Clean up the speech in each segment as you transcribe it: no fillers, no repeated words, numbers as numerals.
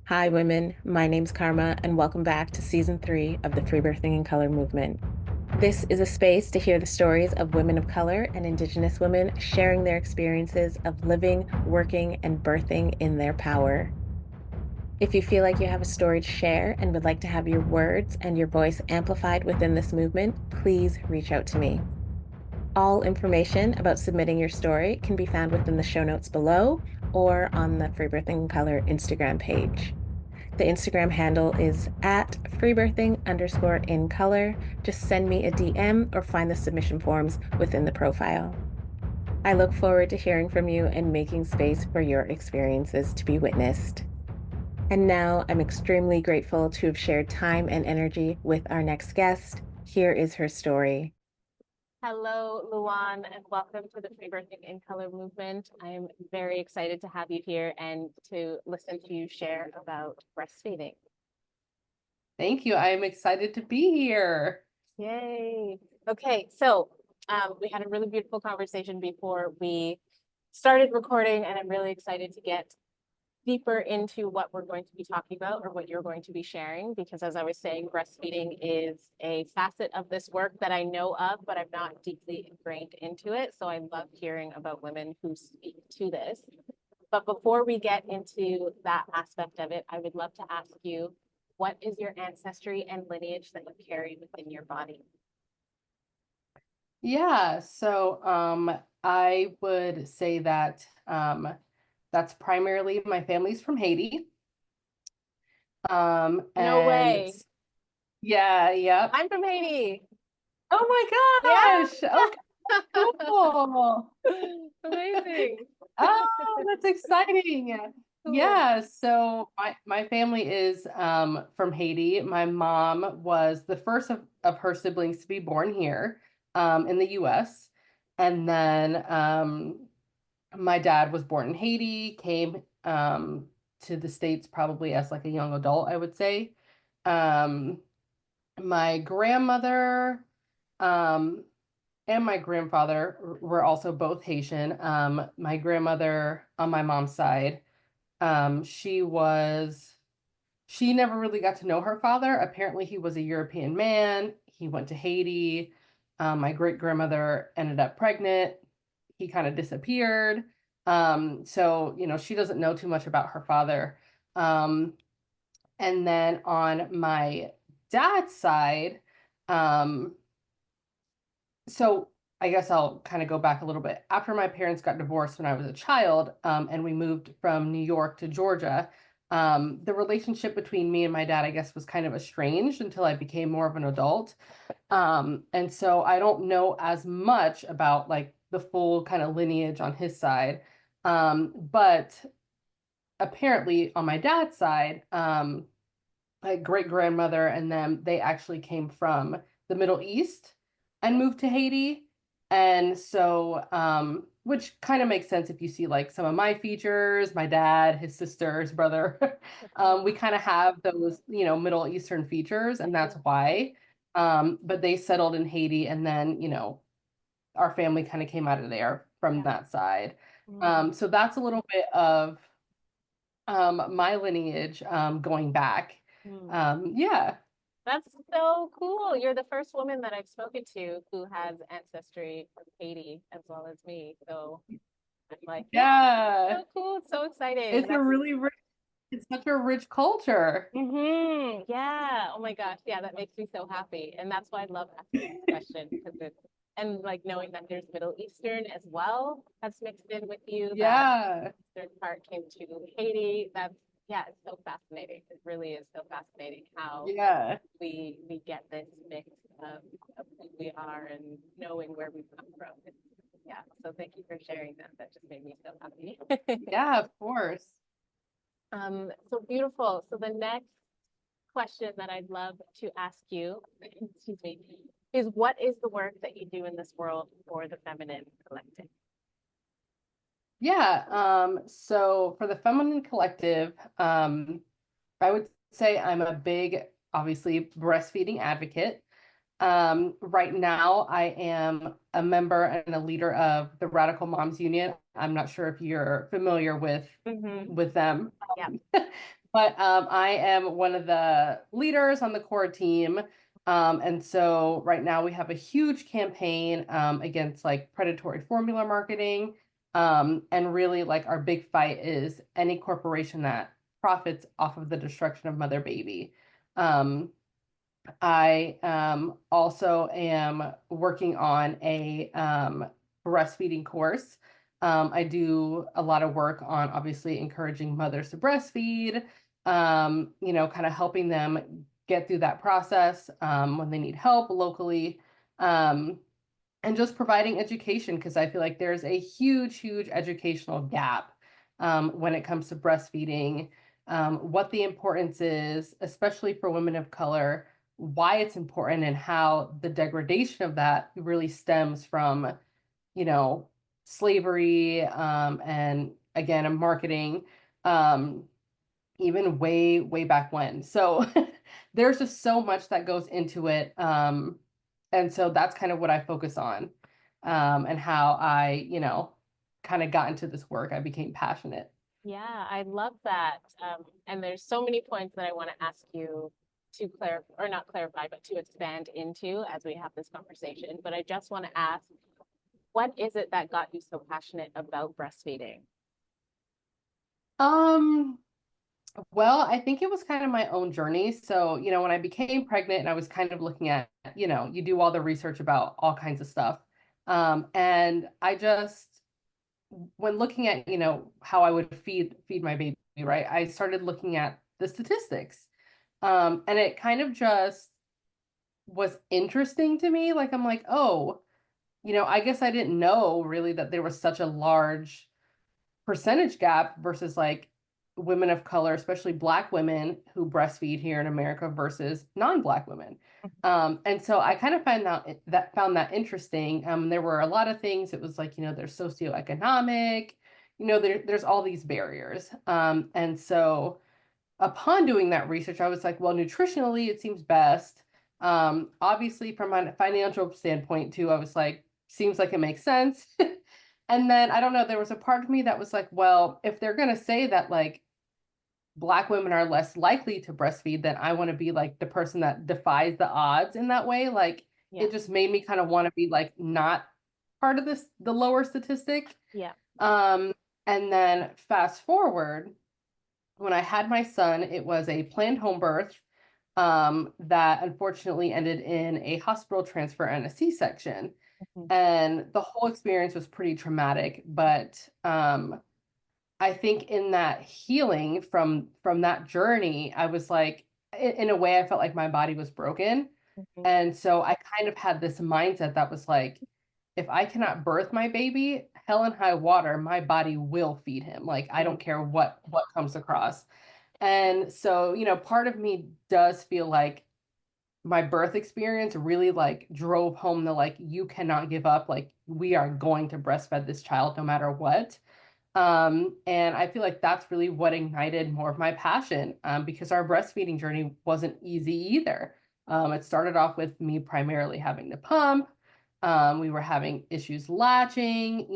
Hi, women. My name's Karma, and welcome back to season 3 of the Free Birthing in Color movement. This is a space to hear the stories of women of color and Indigenous women sharing their experiences of living, working, and birthing in their power. If you feel like you have a story to share and would like to have your words and your voice amplified within this movement, please reach out to me. All information about submitting your story can be found within the show notes below or on the Free Birthing in Color Instagram page. The Instagram handle is at freebirthing_in color. Just send me a DM or find the submission forms within the profile. I look forward to hearing from you and making space for your experiences to be witnessed. And now I'm extremely grateful to have shared time and energy with our next guest. Here is her story. Hello, LuAn, and welcome to the Free Birthing in Color movement. I am very excited to have you here and to listen to you share about breastfeeding. Thank you. I am excited to be here. Yay. Okay, so we had a really beautiful conversation before we started recording, and I'm really excited to get deeper into what we're going to be talking about or what you're going to be sharing, because as I was saying, breastfeeding is a facet of this work that I know of, but I'm not deeply ingrained into it. So I love hearing about women who speak to this. But before we get into that aspect of it, I would love to ask you, what is your ancestry and lineage that you carry within your body? Yeah, so I would say that that's primarily my family's from Haiti. No And way. yeah, yep. I'm from Haiti. Oh Yeah. my gosh. Okay, cool. Amazing. Oh, that's exciting. Cool. Yeah, so my family is from Haiti. My mom was the first of her siblings to be born here in the US. And then my dad was born in Haiti, came to the States probably as like a young adult, I would say. Um, my grandmother um, and my grandfather were also both Haitian. My grandmother on my mom's side, she was, she never really got to know her father. Apparently, he was a European man. He went to Haiti. My great grandmother ended up pregnant. He kind of disappeared. So, she doesn't know too much about her father. Um, and then on my dad's side, um, so I guess I'll kind of go back a little bit. After my parents got divorced when I was a child, and we moved from New York to Georgia, the relationship between me and my dad, I guess, was kind of estranged until I became more of an adult. And so I don't know as much about like the full kind of lineage on his side. But apparently on my dad's side, my great grandmother and them, they actually came from the Middle East and moved to Haiti. And so, which kind of makes sense if you see like some of my features, my dad, his sister, his brother. We kind of have those, Middle Eastern features, and that's why. But they settled in Haiti, and then, our family kind of came out of there from Yeah. that side. Mm. So that's a little bit of my lineage going back. Mm. Yeah. That's so cool. You're the first woman that I've spoken to who has ancestry from Haiti as well as me. So I'm like, yeah, Yeah. so cool. It's so exciting. It's a That's really rich, it's such a rich culture. yeah. Oh my gosh. Yeah, that makes me so happy. And that's why I love asking this question because it's and like knowing that there's Middle Eastern as well that's mixed in with you, that Yeah. Eastern part came to Haiti. That's yeah, it's so fascinating. It really is so fascinating how Yeah. we get this mix of who we are and knowing where we've come from. Yeah. So thank you for sharing that. That just made me so happy. Yeah, of course. So beautiful. So the next question that I'd love to ask you, excuse me, is what is the work that you do in this world for the feminine collective? Yeah. So for the Feminine Collective, I would say I'm a big, obviously, breastfeeding advocate. Right now, I am a member and a leader of the Radical Moms Union. I'm not sure if you're familiar Hmm. with them. Yeah. But I am one of the leaders on the core team. And so right now we have a huge campaign against like predatory formula marketing. And really like our big fight is any corporation that profits off of the destruction of mother baby. Um, I also am working on a breastfeeding course. I do a lot of work on obviously encouraging mothers to breastfeed, kind of helping them get through that process when they need help locally. Um, and just providing education because I feel like there's a huge educational gap when it comes to breastfeeding, what the importance is, especially for women of color, why it's important, and how the degradation of that really stems from, you know, slavery and again, marketing. Um, even way back when. So there's just so much that goes into it. And so that's kind of what I focus on, and how I, kind of got into this work. I became passionate. Yeah, I love that. And there's so many points that I want to ask you to clarify, or not clarify, but to expand into as we have this conversation. But I just want to ask, what is it that got you so passionate about breastfeeding? Um, well, I think it was kind of my own journey. So, when I became pregnant and I was kind of looking at, you do all the research about all kinds of stuff. And I just when looking at, how I would feed my baby, right? I started looking at the statistics. And it kind of just was interesting to me. Like I'm like, oh, I guess I didn't know really that there was such a large percentage gap versus like women of color, especially Black women who breastfeed here in America versus non-Black women. And so I kind of found that interesting. There were a lot of things. It was like, there's socioeconomic, there's all these barriers. And so upon doing that research, I was like, well, nutritionally, it seems best. Obviously, from a financial standpoint, too, I was like, seems like it makes sense. And then I don't know, there was a part of me that was like, well, if they're going to say that like Black women are less likely to breastfeed, then I want to be like the person that defies the odds in that way. Like Yeah, it just made me kind of want to be like not part of the lower statistic. yeah. Um, and then fast forward when I had my son, it was a planned home birth that unfortunately ended in a hospital transfer and a C-section. Mhm. And the whole experience was pretty traumatic, but I think in that healing from that journey, I was like, in a way, I felt like my body was broken. Mhm. And so I kind of had this mindset that was like, if I cannot birth my baby, hell and high water, my body will feed him. Like I Mm. don't care what comes across. And so, part of me does feel like my birth experience really like drove home the like you cannot give up. Like we are going to breastfeed this child no matter what. And I feel like that's really what ignited more of my passion, because our breastfeeding journey wasn't easy either. It started off with me primarily having to pump. We were having issues latching,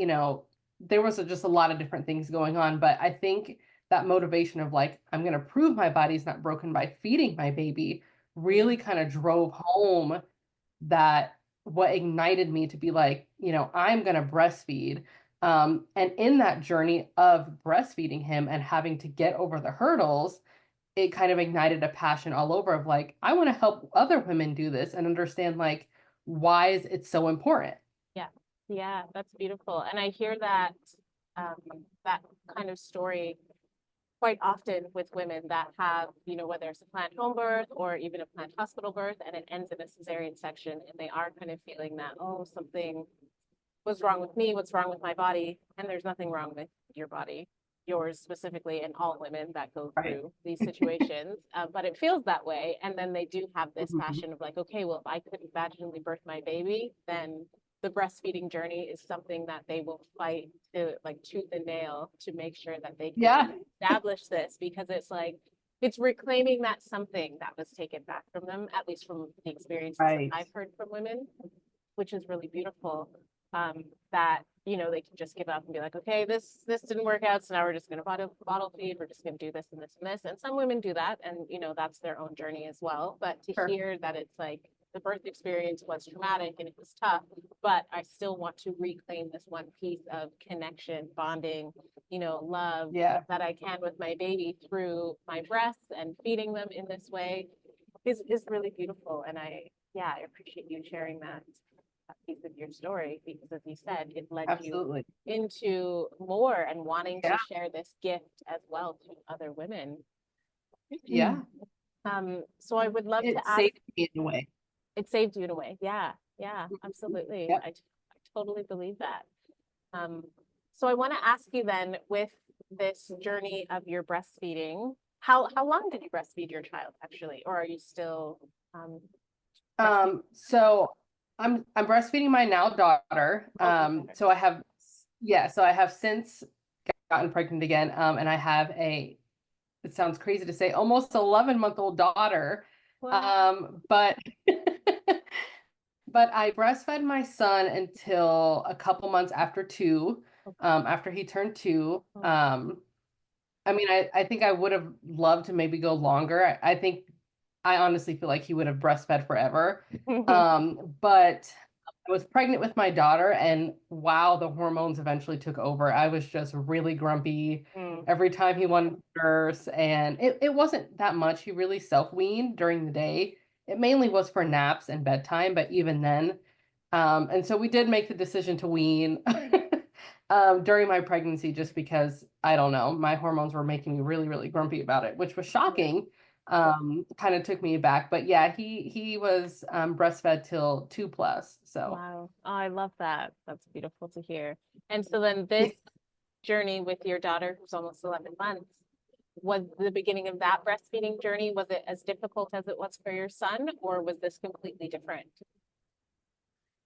there was just a lot of different things going on. But I think that motivation of like, I'm going to prove my body's not broken by feeding my baby Yeah. really kind of drove home that what ignited me to be like, I'm going to breastfeed. And in that journey of breastfeeding him and having to get over the hurdles, it kind of ignited a passion all over of like, I want to help other women do this and understand like, why is it so important? Yeah, yeah, that's beautiful. And I hear that um, that kind of story quite often with women that have, whether it's a planned home birth or even a planned hospital birth, and it ends in a cesarean section, and they are kind of feeling that, oh, something was wrong with me, what's wrong with my body, and there's nothing wrong with your body, yours specifically, and all women that go Right. through these situations. But it feels that way, and then they do have this Mhm. passion of like, okay, well, if I couldn't vaginally birth my baby, then the breastfeeding journey is something that they will fight to like tooth and nail to make sure that they can Yeah. establish this, because it's like it's reclaiming that something that was taken back from them, at least from the experiences that Right. I've heard from women, which is really beautiful. That they can just give up and be like, okay, this didn't work out, so now we're just going to bottle feed. We're just going to do this and this and this. And some women do that, and that's their own journey as well. But to Sure. hear that it's like the birth experience was traumatic and it was tough, but I still want to reclaim this one piece of connection, bonding, love Yeah, that I can with my baby through my breasts and feeding them in this way is really beautiful. And I appreciate you sharing that piece of your story because, as you said, it led you absolutely. into more and wanting to Yeah. share this gift as well to other women. Yeah. So I would love to It ask, saved me in a way. it saved you in a way. Yeah, yeah, absolutely. Yep. I totally believe that. Um, so I want to ask you then, with this journey of your breastfeeding, how long did you breastfeed your child actually, or are you still um, breastfeeding? So I'm breastfeeding my now daughter. Oh, your daughter. So I have, yeah, so I have since gotten pregnant again. And I have it sounds crazy to say, almost 11-month-old daughter. Wow. But but I breastfed my son until a couple months after two, Okay. after he turned two. Oh. I mean, I think I would have loved to maybe go longer. I think I honestly feel like he would have breastfed forever. But I was pregnant with my daughter, and wow, the hormones eventually took over. I was just really grumpy Mm. every time he wanted to nurse, and it wasn't that much. He really self-weaned during the day. It mainly was for naps and bedtime, but even then. And so we did make the decision to wean during my pregnancy just because I don't know, my hormones were making me really, really grumpy about it, which was Yeah. shocking. Kind of took me aback. But yeah, he was breastfed till 2 plus. So Wow. Oh, I love that. That's beautiful to hear. And so then this journey with your daughter, who's almost 11 months, was the beginning of that breastfeeding journey, was it as difficult as it was for your son, or was this completely different?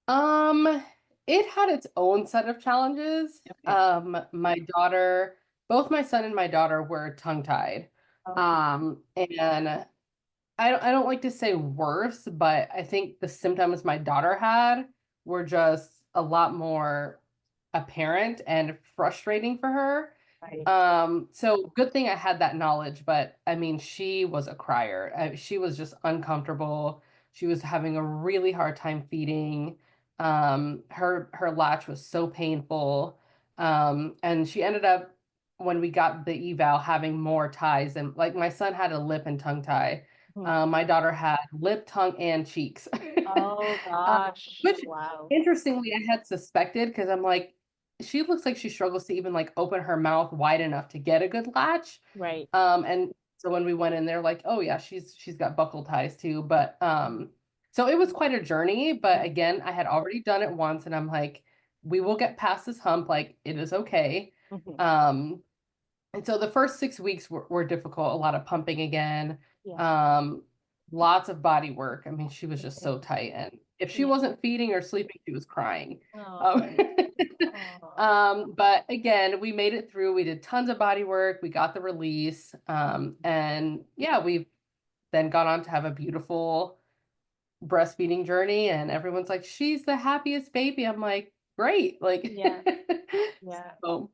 um it had its own set of challenges. Okay. My daughter, both my son and my daughter were tongue-tied. Oh, And I don't like to say worse, but I think the symptoms my daughter had were just a lot more apparent and frustrating for her. right. So good thing I had that knowledge, but I mean, she was a crier. She was just uncomfortable. She was having a really hard time feeding. Her latch was so painful. And she ended up when we got the eval having more ties, and like my son had a lip and tongue tie. Mhm. My daughter had lip, tongue, and cheeks. Oh Um, gosh. which Wow. interestingly I had suspected because I'm like, she looks like she struggles to even like open her mouth wide enough to get a good latch. Right. And so when we went in there, like, oh yeah, she's got buckle ties too. But so it was quite a journey. But Mhm. again, I had already done it once, and I'm like, we will get past this hump. Like, it is okay. Mhm. Um, and so the first 6 weeks were difficult, a lot of pumping again, Yeah. um, lots of body work. I mean, she was just Okay. so tight. And if she Yeah. wasn't feeding or sleeping, she was crying. Oh. Um, Oh. but again, we made it through. We did tons of body work. We got the release. And yeah, we've then gone on to have a beautiful breastfeeding journey. And everyone's like, she's the happiest baby. I'm like, great. Like, Yeah. Yeah. so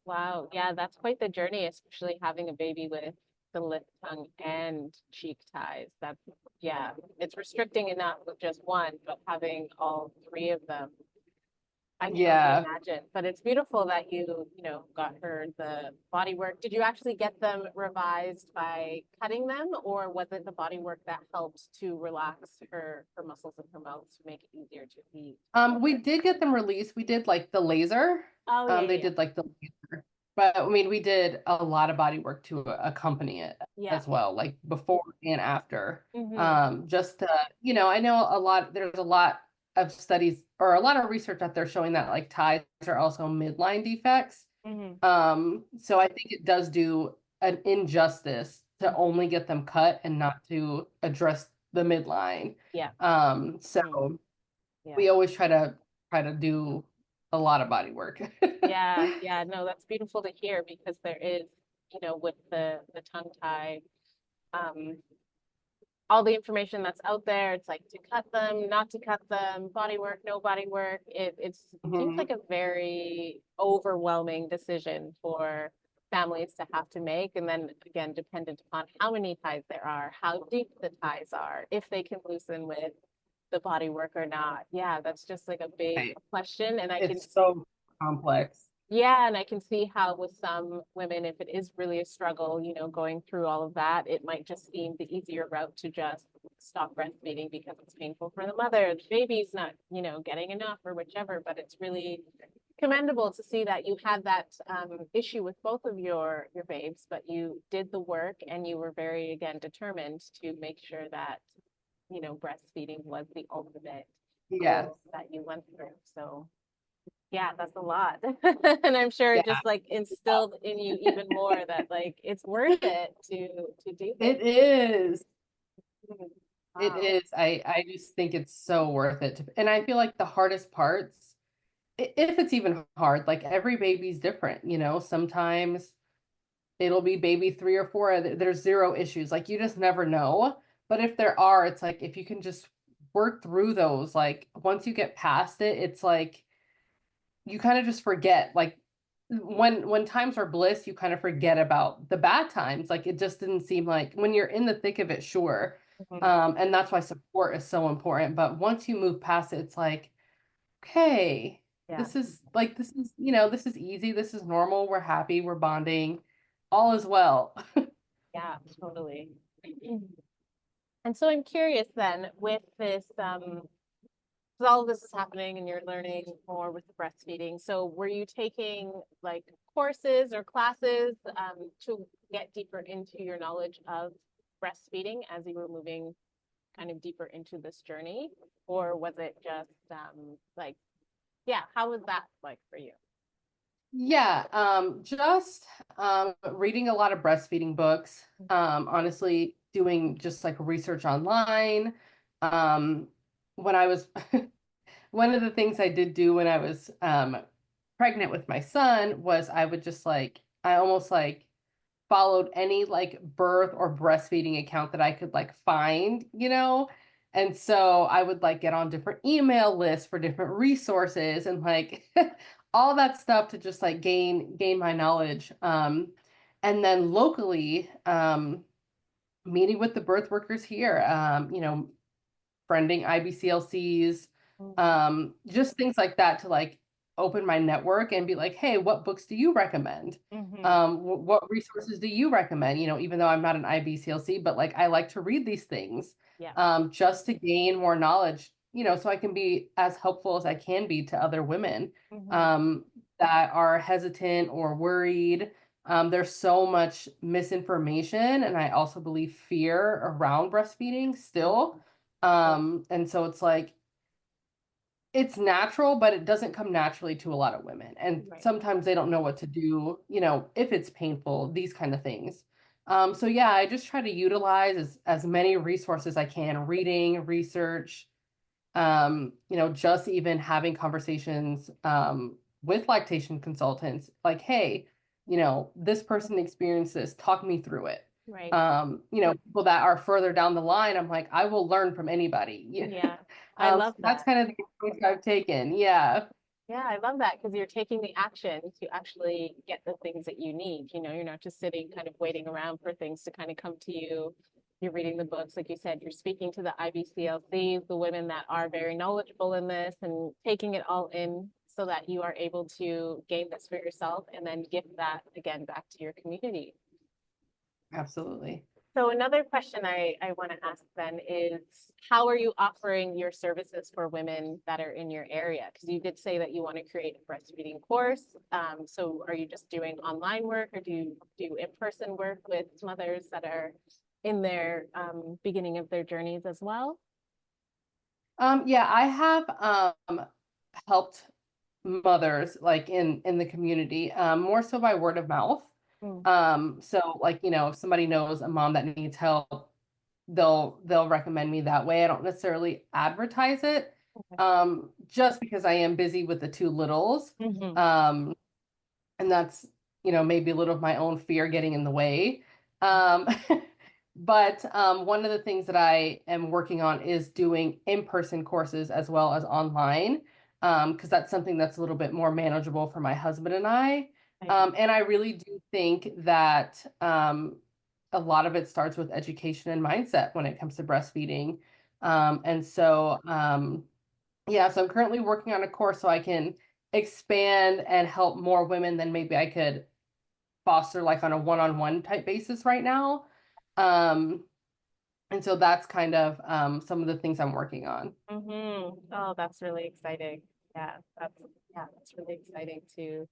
Wow. Yeah, that's quite the journey, especially having a baby with the lip, tongue, and cheek ties. That's, yeah, it's restricting enough with just one, but having all three of them, I can only yeah. imagine. But it's beautiful that got her the body work. Did you actually get them revised by cutting them, or was it the body work that helped to relax her muscles in her mouth to make it easier to feed? We did get them released. We did like the laser. Oh, yeah, They yeah, did like the laser. But I mean, we did a lot of body work to accompany it yeah. as well, like before and after. Yeah. Hmm. Just to, I know there's a lot of studies or a lot of research out there showing that like ties are also midline defects. Hmm. So I think it does do an injustice to only get them cut and not to address the midline. Yeah. Hmm. So Yeah. we always try to do a lot of body work. Yeah, yeah, no, that's beautiful to hear because there is, with the tongue tie, all the information that's out there. It's like to cut them, not to cut them, body work, no body work. It seems Mhm. like a very overwhelming decision for families to have to make. And then again, dependent upon how many ties there are, how deep the ties are, if they can loosen with the body work or not. Yeah, that's just like a big Right. question. And I can It's so complex. yeah, and I can see how with some women, if it is really a struggle, going through all of that, it might just seem the easier route to just stop breastfeeding because it's painful for the mother. The baby's not, getting enough or whichever, but it's really commendable to see that you had that issue with both of your babes, but you did the work and you were very, again, determined to make sure that, breastfeeding was the ultimate Yeah. goal that you went through. So yeah, that's a lot. And I'm sure it Yeah. just like instilled in you even more that like it's worth it to do this. It is. Mhm. It Wow. is. I just think it's so worth it. And I feel like the hardest parts, if it's even hard, like every baby's different, sometimes it'll be baby 3 or 4. There's zero issues. Like you just never know. But if there are, it's like if you can just work through those, like once you get past it, it's like you kind of just forget. Like when times are bliss, you kind of forget about the bad times. Like it just didn't seem like when you're in the thick of it, sure. Mhm. And that's why support is so important. But once you move past it, it's like, okay, Yeah. this is easy, this is normal, we're happy, we're bonding, all is well. Yeah, totally. And so I'm curious then with this, 'cause all of this is happening and you're learning more with the breastfeeding. So were you taking like courses or classes to get deeper into your knowledge of breastfeeding as you were moving kind of deeper into this journey? Or was it just like, yeah, how was that like for you? Yeah, just reading a lot of breastfeeding books, honestly doing just like research online. Um, when I was one of the things I did do when I was pregnant with my son was I would just like I almost like followed any like birth or breastfeeding account that I could like find. And so I would like get on different email lists for different resources and like all that stuff to just like gain my knowledge. And then locally, meeting with the birth workers here, friending IBCLCs, just things like that to like open my network and be like, hey, what books do you recommend? Mm-hmm. What resources do you recommend? Even though I'm not an IBCLC, but like I like to read these things, Yeah. just to gain more knowledge, so I can be as helpful as I can be to other women, Mm-hmm. um, that are hesitant or worried. There's so much misinformation, and I also believe fear around breastfeeding still. And so it's like it's natural, but it doesn't come naturally to a lot of women. And Right. sometimes they don't know what to do, if it's painful, these kind of things. So yeah, I just try to utilize as many resources I can, reading, research, just even having conversations with lactation consultants, like, hey, this person experienced this, talk me through it. Right. People that are further down the line, I'm like, I will learn from anybody. Yeah. I So love that's that. kind of the approach I've taken. Yeah, Yeah, I love that because you're taking the action to actually get the things that you need. You're not just sitting kind of waiting around for things to kind of come to you. You're reading the books, like you said, you're speaking to the IBCLCs, the women that are very knowledgeable in this, and taking it all in so that you are able to gain this for yourself and then give that again back to your community. absolutely. So another question I want to ask then is how are you offering your services for women that are in your area? Because you did say that you want to create a breastfeeding course. So are you just doing online work or do you do in-person work with mothers that are in their beginning of their journeys as well? Yeah, I have helped mothers like in the community, more so by word of mouth. Mm, So like, if somebody knows a mom that needs help, they'll recommend me that way. I don't necessarily advertise it, okay. just because I am busy with the two littles. Hmm. Um, and that's, maybe a little of my own fear getting in the way. Um, But one of the things that I am working on is doing in-person courses as well as online, because that's something that's a little bit more manageable for my husband and I. Right. And I really do think that a lot of it starts with education and mindset when it comes to breastfeeding. And so, yeah, so I'm currently working on a course so I can expand and help more women than maybe I could foster like on a one-on-one type basis right now. Um, and so that's kind of some of the things I'm working on. Oh, that's really exciting. Yeah, that's really exciting to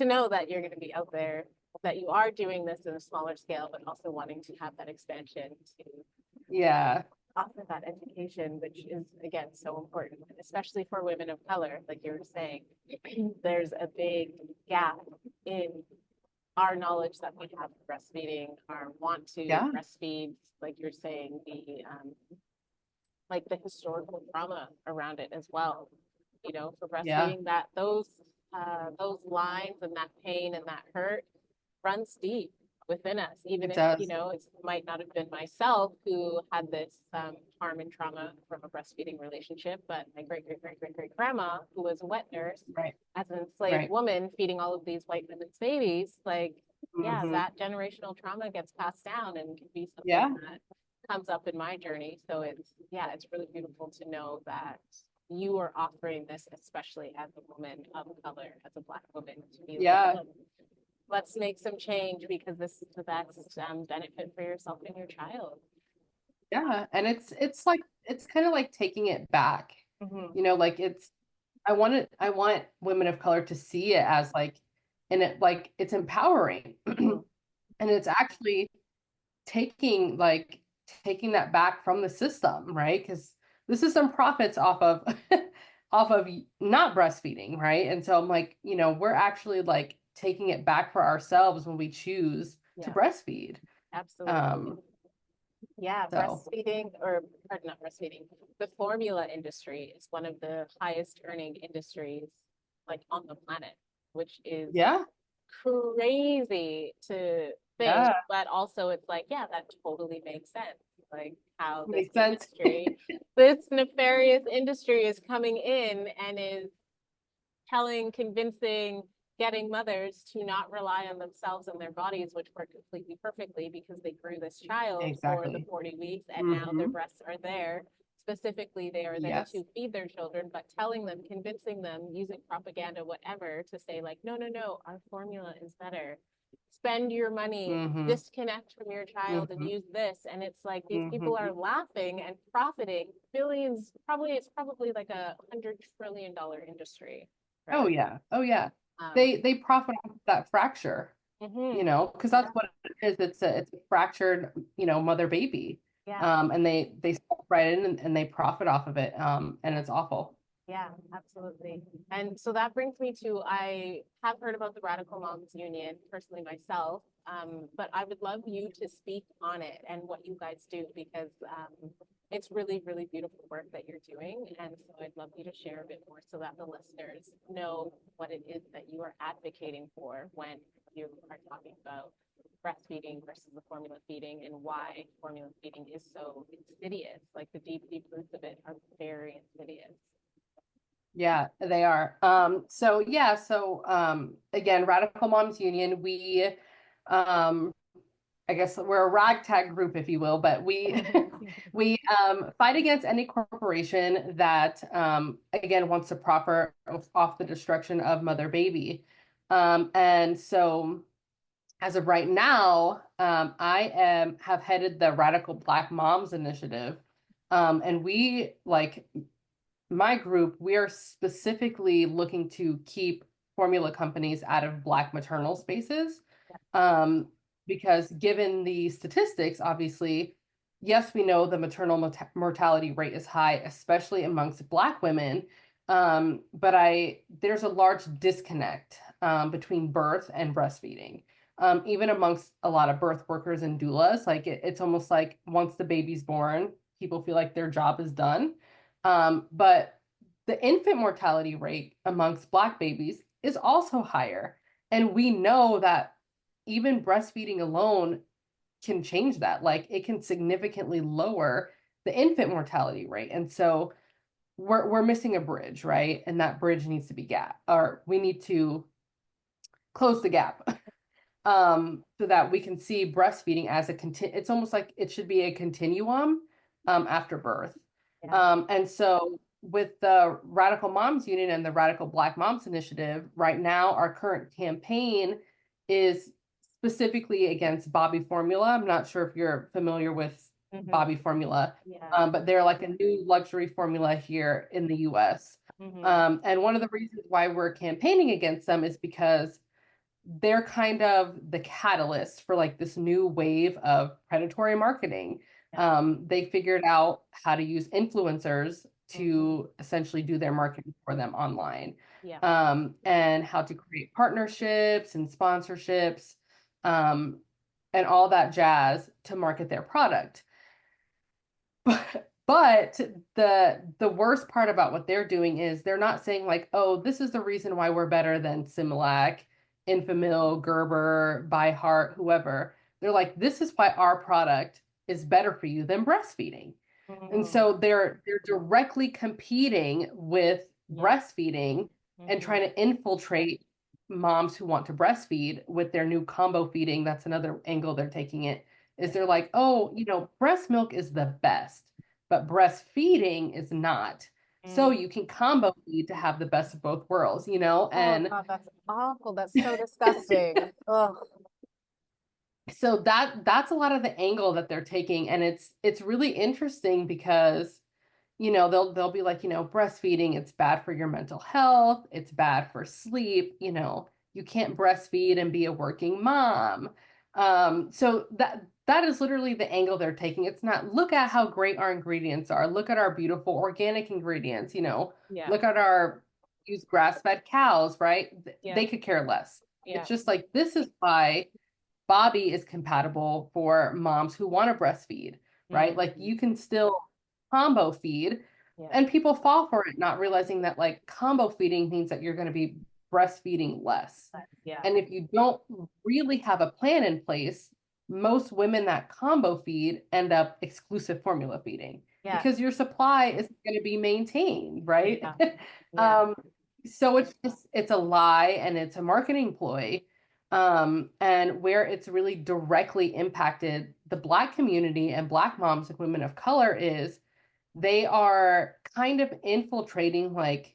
know that you're going to be out there, that you are doing this in a smaller scale, but also wanting to have that expansion to Yeah, offer that education, which is again so important, especially for women of color, like you were saying. There's a big gap in our knowledge that we have for breastfeeding, our want to yeah, breastfeed, like you're saying, the like the historical trauma around it as well. You know, for yeah, breastfeeding, that those lines and that pain and that hurt runs deep within us, even it if, does. it might not have been myself who had this harm and trauma from a breastfeeding relationship, but my great, great, great, great, great grandma, who was a wet nurse, Right, as an enslaved right. woman feeding all of these white women's babies, like, yeah, Hmm. that generational trauma gets passed down and can be something Yeah, that comes up in my journey. So yeah, it's really beautiful to know that you are offering this, especially as a woman of color, as a Black woman, to be like, yeah, look, let's make some change because this is the best benefit for yourself and your child. yeah. And it's like it's kind of like taking it back. Mm-hmm. You know, like I want women of color to see it as like and it like it's empowering. Mm-hmm. And it's actually taking that back from the system, right? Because the system profits off of off of not breastfeeding, right? And so I'm like, we're actually like taking it back for ourselves when we choose to Yeah, breastfeed. absolutely. Um, Yeah, so breastfeeding, or pardon, not breastfeeding, the formula industry is one of the highest earning industries like on the planet, which is yeah, crazy to think, yeah, but also it's like, yeah, that totally makes sense. Like how makes sense. this nefarious industry is coming in and is telling, convincing, getting mothers to not rely on themselves and their bodies, which work completely perfectly because they grew this child for the Exactly. 40 weeks and now their Hmm. breasts are there. Specifically, they are there Yes. to feed their children, but telling them, convincing them, using propaganda, whatever, to say, like, no, no, no, our formula is better. Spend your money, Hmm. disconnect from your child, and Hmm. use this. And it's like these people are Hmm. laughing and profiting billions. Probably, it's probably like $100 trillion industry, Oh right? yeah. Oh yeah. Um, They profit off that fracture, mhm. because that's what it is. It's a fractured, mother baby. Yeah, And they step right in and they profit off of it. And it's awful. yeah, absolutely. And so that brings me to, I have heard about the Radical Moms Union personally myself, but I would love you to speak on it and what you guys do because it's really, really beautiful work that you're doing. And so I'd love you to share a bit more so that the listeners know what it is that you are advocating for when you are talking about breastfeeding versus the formula feeding and why formula feeding is so insidious. Like the deep, deep roots of it are very insidious. Yeah, they are. So yeah, so again, Radical Moms Union, we I guess we're a ragtag group, if you will, but we we fight against any corporation that again wants to profit off the destruction of mother baby. And so as of right now, I have headed the Radical Black Moms Initiative. And we like my group, we are specifically looking to keep formula companies out of Black maternal spaces. Um, because given the statistics, obviously, yes, we know the maternal mortality rate is high, especially amongst Black women. But there's a large disconnect between birth and breastfeeding. Even amongst a lot of birth workers and doulas, like it's almost like once the baby's born, people feel like their job is done. But the infant mortality rate amongst Black babies is also higher. And we know that even breastfeeding alone can change that. Like it can significantly lower the infant mortality rate. And so we're missing a bridge, right? And that bridge needs to be gap, or we need to close the gap. So that we can see breastfeeding as it's almost like it should be a continuum after birth. Yeah. And so with the Radical Moms Union and the Radical Black Moms Initiative, right now our current campaign is specifically against Bobby Formula. I'm not sure if you're familiar with Hmm. Bobby Formula, Yeah. but they're like a new luxury formula here in the US. Hmm. And one of the reasons why we're campaigning against them is because they're kind of the catalyst for like this new wave of predatory marketing. Yeah. They figured out how to use influencers Hmm. to essentially do their marketing for them online, Yeah. and how to create partnerships and sponsorships, um, and all that jazz to market their product. But the worst part about what they're doing is they're not saying like, oh, this is the reason why we're better than Similac, Enfamil, Gerber, By Heart, whoever. They're like, this is why our product is better for you than breastfeeding. And Hmm. so they're directly competing with Yeah. breastfeeding and Hmm. trying to infiltrate moms who want to breastfeed with their new combo feeding. That's another angle they're taking it, is Yeah. they're like, oh, breast milk is the best, but breastfeeding is not. So Mm. you can combo feed to have the best of both worlds, you know? Oh And God, that's awful. That's so disgusting. Oh. so that's a lot of the angle that they're taking. And it's really interesting because they'll be like, breastfeeding, it's bad for your mental health, it's bad for sleep, you can't breastfeed and be a working mom. So that is literally the angle they're taking. It's not, look at how great our ingredients are, look at our beautiful organic ingredients, Yeah. look at our use grass-fed cows, right? Yeah. They could care less. Yeah. It's just like, this is why Bobby is compatible for moms who want to breastfeed, right? Like Hmm. you can still combo feed, Yeah. and people fall for it, not realizing that like combo feeding means that you're going to be breastfeeding less. Yeah. And if you don't really have a plan in place, most women that combo feed end up exclusive formula feeding Yeah. because your supply isn't going to be maintained, right? Yeah. Yeah. um, so it's a lie and it's a marketing ploy. And where it's really directly impacted the Black community and Black moms and women of color is they are kind of infiltrating like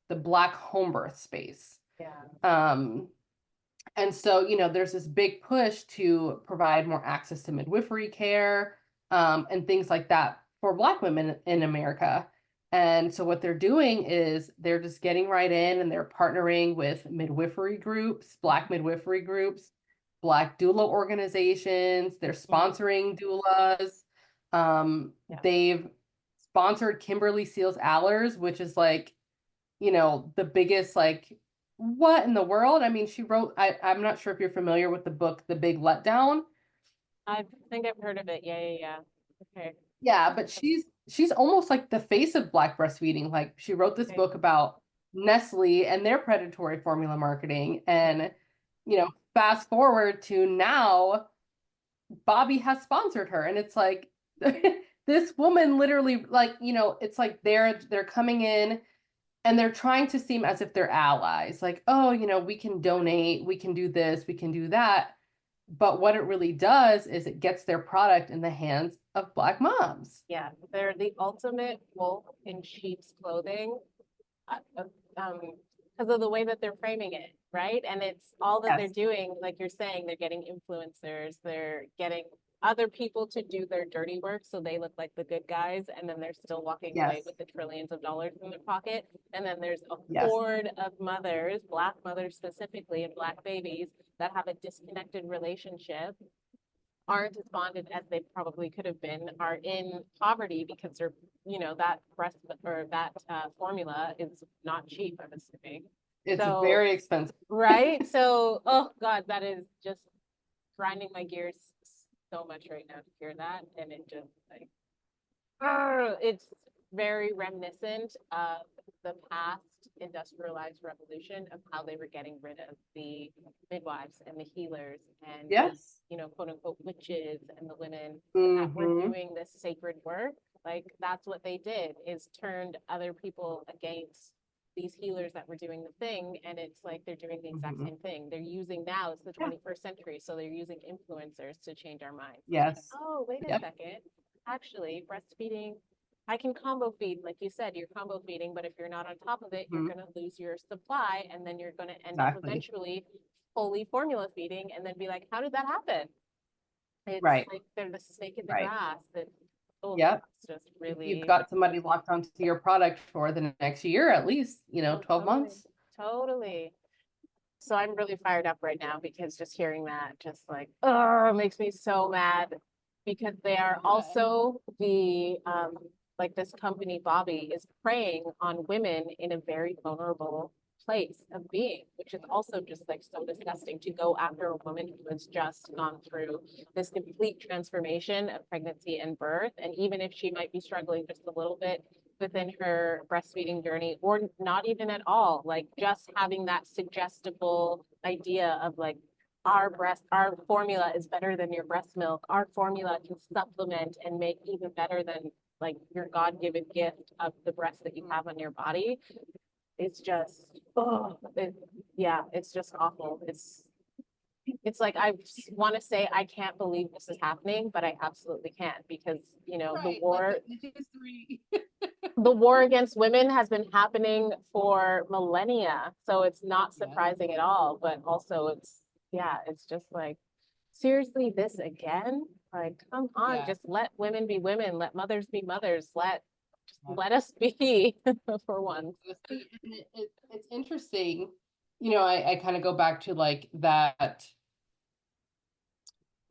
the Black home birth space. Yeah. Um, and so, there's this big push to provide more access to midwifery care, and things like that for Black women in America. And so, what they're doing is they're just getting right in and they're partnering with midwifery groups, Black midwifery groups, Black doula organizations. They're Mhm. sponsoring doulas. Yeah. They've sponsored Kimberly Seals Allers, which is like, the biggest, like, what in the world? I mean, she wrote, I'm not sure if you're familiar with the book, The Big Letdown. I think I've heard of it. Yeah. Yeah. Yeah. Okay. Yeah, but she's almost like the face of Black breastfeeding. Like she wrote this Okay. book about Nestle and their predatory formula marketing. Yeah. And, fast forward to now, Bobby has sponsored her. And it's like this woman literally, like, it's like they're coming in and they're trying to seem as if they're allies, like, oh, we can donate, we can do this, we can do that. But what it really does is it gets their product in the hands of Black moms. Yeah. They're the ultimate wolf in sheep's clothing. uh, um, because of the way that they're framing it, right? And it's all that they're Yes, doing, like you're saying, they're getting influencers, they're getting other people to do their dirty work so they look like the good guys, and then they're still walking away yes, with the trillions of dollars in their pocket. And then there's a yes. horde of mothers, Black mothers specifically, and Black babies that have a disconnected relationship, aren't as bonded as they probably could have been, are in poverty because they're, that breast or that formula is not cheap, I'm assuming. It's So, very expensive. right? So, oh God, that is just grinding my gears so much right now to hear that. And it just like, it's very reminiscent of the past industrialized revolution of how they were getting rid of the midwives and the healers and the, Yes. quote unquote witches and the women that were Mm-hmm. doing this sacred work. Like that's what they did is turned other people against these healers that were doing the thing. And it's like they're doing the exact Mm-hmm. same thing. They're using now, it's the Yeah. 21st century. So they're using influencers to change our minds. Like, Yes. oh, wait a Yep. second. Actually, breastfeeding, I can combo feed, like you said, you're combo feeding, but if you're not on top of it, you're Mm-hmm. going to lose your supply and then you're going to end up Exactly. eventually fully formula feeding and then be like, how did that happen? It's Right. like they're the snake in the Right. grass that, oh, Yep. it's just You've really, got somebody locked onto your product for the next year, at least, oh, 12 totally, months. totally. So I'm really fired up right now because just hearing that just like, oh, makes me so mad because they are Yeah. also the like this company Bobby is preying on women in a very vulnerable place of being, which is also just like so disgusting to go after a woman who has just gone through this complete transformation of pregnancy and birth. And even if she might be struggling just a little bit within her breastfeeding journey or not even at all, like just having that suggestible idea of like our formula is better than your breast milk, our formula can supplement and make even better than like your god-given gift of the breast that you have on your body. It's just yeah, it's just awful. It's like I want to say I can't believe this is happening, but I absolutely can't because the Right. Like war the history. the war against women has been happening for millennia. So it's not Yeah. surprising at all, but also yeah, it's just like, seriously, this again? Like, come on, Yeah. just let women be women, let mothers be mothers, just Yeah. let us be for once. Honestly, and it's interesting. I kind of go back to like that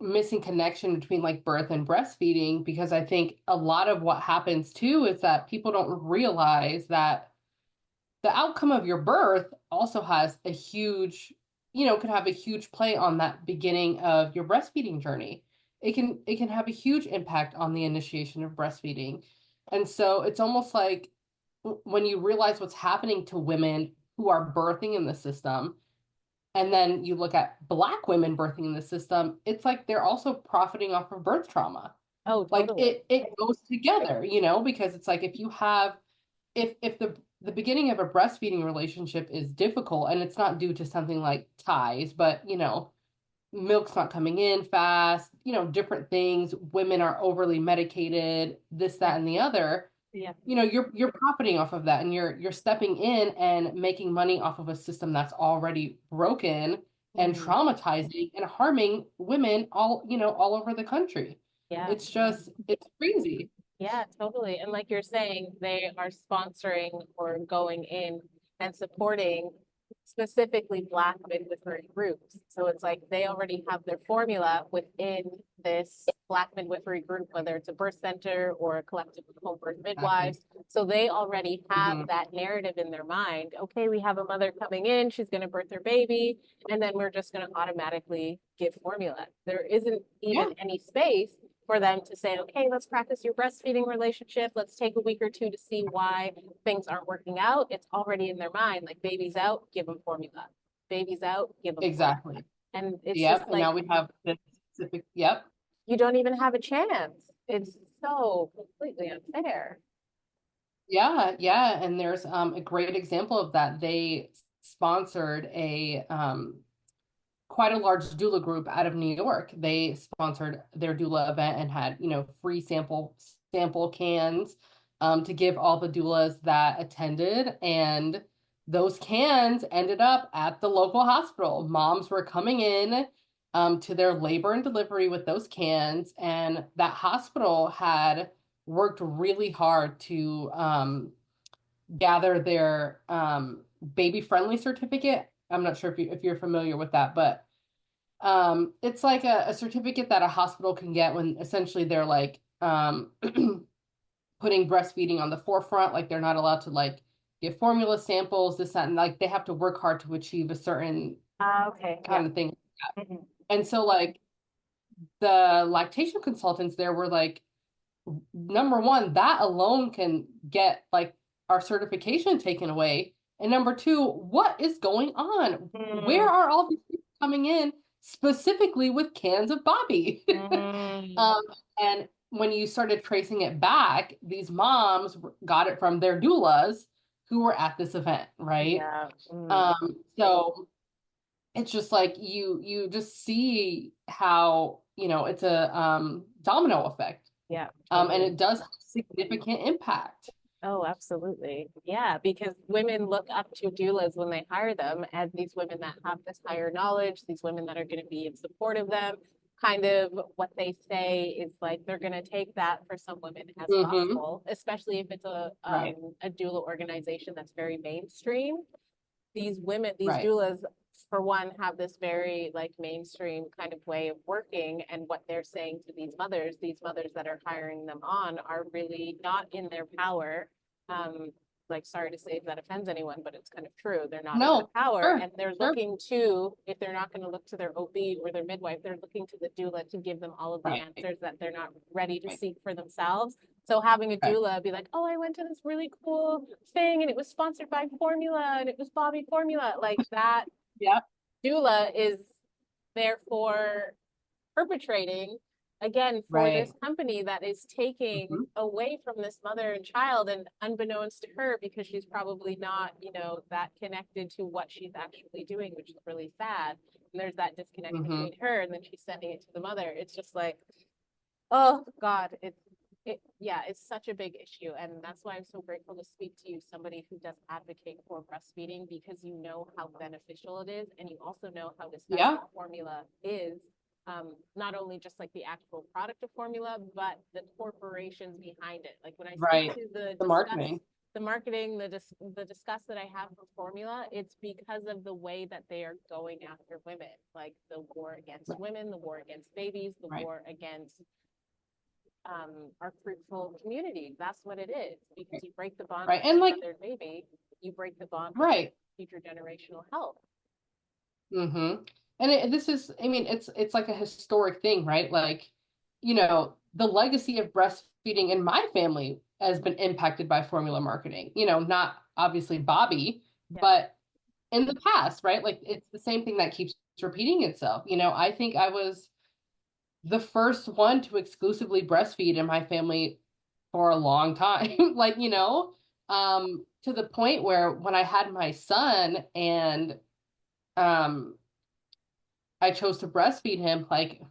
missing connection between like birth and breastfeeding because I think a lot of what happens too is that people don't realize that the outcome of your birth also has a huge, could have a huge play on that beginning of your breastfeeding journey. It can have a huge impact on the initiation of breastfeeding. And so it's almost like when you realize what's happening to women who are birthing in the system, and then you look at Black women birthing in the system, it's like they're also profiting off of birth trauma. Oh, Like totally. it goes together, because it's like if you have if the beginning of a breastfeeding relationship is difficult and it's not due to something like ties, but milk's not coming in fast, different things, women are overly medicated, this, Yeah. that, and the other, Yeah. you're profiting off of that and you're stepping in and making money off of a system that's already broken and Mhm. traumatizing and harming women all over the country. Yeah. It's crazy. Yeah, totally. And like you're saying, they are sponsoring or going in and supporting specifically Black midwifery groups. So it's like they already have their formula within this Black midwifery group, whether it's a birth center or a collective of home birth Exactly. midwives. So they already have Hmm. that narrative in their mind. Okay, we have a mother coming in, she's going to birth her baby, and then we're just going to automatically give formula. There isn't even Yeah, any space for them to say, okay, let's practice your breastfeeding relationship. Let's take a week or two to see why things aren't working out. It's already in their mind. Like baby's out, give them formula. Baby's out, give them formula. exactly. And it's just Yep. And like, now we have this specific, yep. you don't even have a chance. It's so completely unfair. Yeah, yeah. And there's a great example of that. They sponsored a quite a large doula group out of New York. They sponsored their doula event and had, free sample cans to give all the doulas that attended. And those cans ended up at the local hospital. Moms were coming in to their labor and delivery with those cans, and that hospital had worked really hard to gather their baby friendly certificate. I'm not sure if you're familiar with that, but it's like a certificate that a hospital can get when essentially they're like putting breastfeeding on the forefront, like they're not allowed to like give formula samples, this, that, and like they have to work hard to achieve a certain Okay. Yeah. kind of thing. Mhm. And so like the lactation consultants there were like, number one, that alone can get like our certification taken away. And number two, what is going on? Where Mm, are all these people coming in specifically with cans of Bobby? mm, Um, and when you started tracing it back, these moms got it from their doulas who were at this event, right? yeah. Mm, So it's just like you just see how, it's a domino effect. yeah, And totally. it does have significant impact. Oh, absolutely. Yeah, because women look up to doulas when they hire them as these women that have this higher knowledge, these women that are going to be in support of them. Kind of what they say is like they're going to take that for some women as Hmm. gospel, especially if it's Right, a doula organization that's very mainstream. These women, these right, doulas, for one, have this very like mainstream kind of way of working. And what they're saying to these mothers that are hiring them on are really not in their power. Um, like, sorry to say if that offends anyone, but it's kind of true. They're not in their no, power, sure, and they're sure, looking to, if they're not going to look to their OB or their midwife, they're looking to the doula to give them all of the right, answers that they're not ready to right, seek for themselves. So having a right. doula be like, oh, I went to this really cool thing and it was sponsored by Formula and it was Bobby Formula, like that Yeah, doula is therefore perpetrating again for this right. company that is taking Hmm. away from this mother and child, and unbeknownst to her, because she's probably not, that connected to what she's actually doing, which is really sad. And there's that disconnect Hmm. between her and then she's sending it to the mother. It's just like, oh God, yeah, it's such a big issue. And that's why I'm so grateful to speak to you, somebody who does advocate for breastfeeding, because you know how beneficial it is. And you also know how Yeah, disgusting formula is. Not only just like the actual product of formula, but the corporations behind it. Like when I speak right. to the The discuss, marketing. the marketing, the discuss that I have for formula, it's because of the way that they are going after women, like the war against Right, women, the war against babies, the right, war against our fruitful community. That's what it is. Because right. you break the bond Right. with And that like, mothered baby, you break the bond with like right. future generational health. Hmm. And this is, I mean, it's like a historic thing, right? Like, the legacy of breastfeeding in my family has been impacted by formula marketing. Not obviously Bobby, Yeah, but in the past, right? Like it's the same thing that keeps repeating itself. I think I was the first one to exclusively breastfeed in my family for a long time. Like, to the point where when I had my son and um I chose to breastfeed him, like